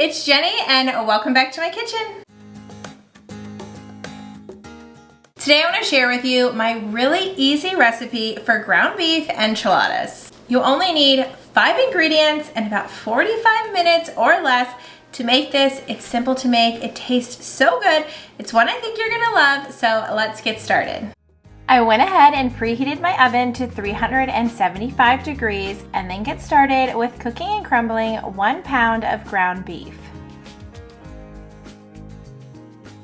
it's Jenny and welcome back to my kitchen. Today I want to share with you my really easy recipe for ground beef enchiladas. You only need 5 ingredients and about 45 minutes or less to make this. It's simple to make, it tastes so good. It's one I think you're gonna love, so let's get started. I went ahead and preheated my oven to 375 degrees and then get started with cooking and crumbling 1 pound of ground beef.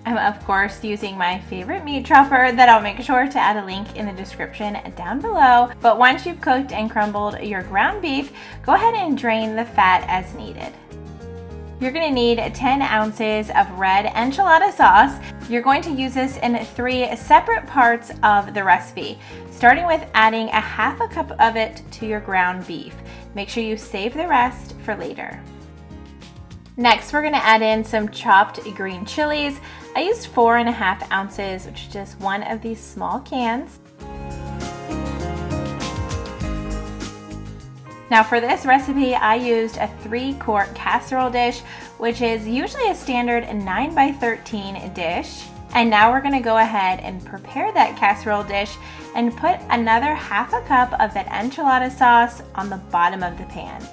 I'm of course using my favorite meat chopper that I'll make sure to add a link in the description down below. But once you've cooked and crumbled your ground beef, go ahead and drain the fat as needed. You're going to need 10 ounces of red enchilada sauce. You're going to use this in 3 separate parts of the recipe, starting with adding a half a cup of it to your ground beef. Make sure you save the rest for later. Next, we're going to add in some chopped green chilies. I used 4.5 ounces, which is just one of these small cans. Now for this recipe, I used a 3-quart casserole dish, which is usually a standard 9x13 dish. And now we're gonna go ahead and prepare that casserole dish and put another half a cup of that enchilada sauce on the bottom of the pan.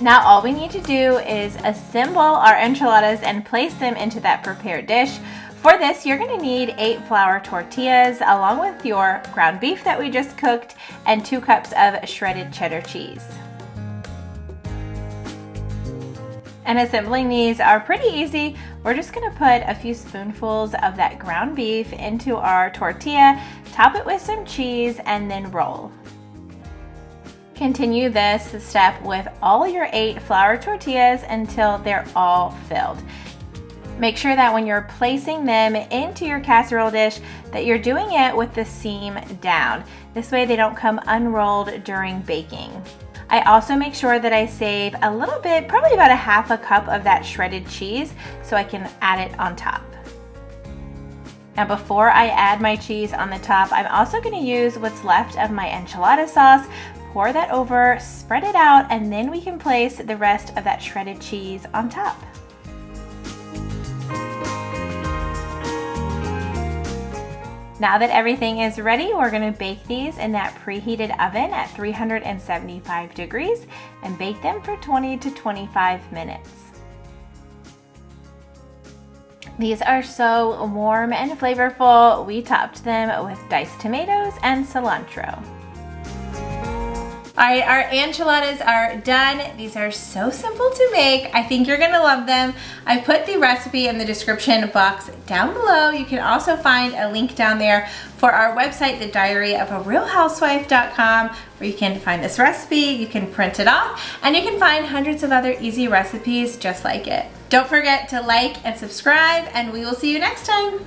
Now all we need to do is assemble our enchiladas and place them into that prepared dish. For this, you're going to need 8 flour tortillas along with your ground beef that we just cooked and 2 cups of shredded cheddar cheese. And assembling these are pretty easy. We're just going to put a few spoonfuls of that ground beef into our tortilla, top it with some cheese, and then roll. Continue this step with all your 8 flour tortillas until they're all filled. Make sure that when you're placing them into your casserole dish that you're doing it with the seam down. This way they don't come unrolled during baking. I also make sure that I save a little bit, probably about a half a cup of that shredded cheese so I can add it on top. Now before I add my cheese on the top, I'm also going to use what's left of my enchilada sauce. Pour that over, spread it out, and then we can place the rest of that shredded cheese on top. Now that everything is ready, we're going to bake these in that preheated oven at 375 degrees and bake them for 20 to 25 minutes. These are so warm and flavorful. We topped them with diced tomatoes and cilantro. All right, our enchiladas are done. These are so simple to make. I think you're gonna love them. I put the recipe in the description box down below. You can also find a link down there for our website, thediaryofarealhousewife.com, where you can find this recipe, you can print it off, and you can find hundreds of other easy recipes just like it. Don't forget to like and subscribe, and we will see you next time.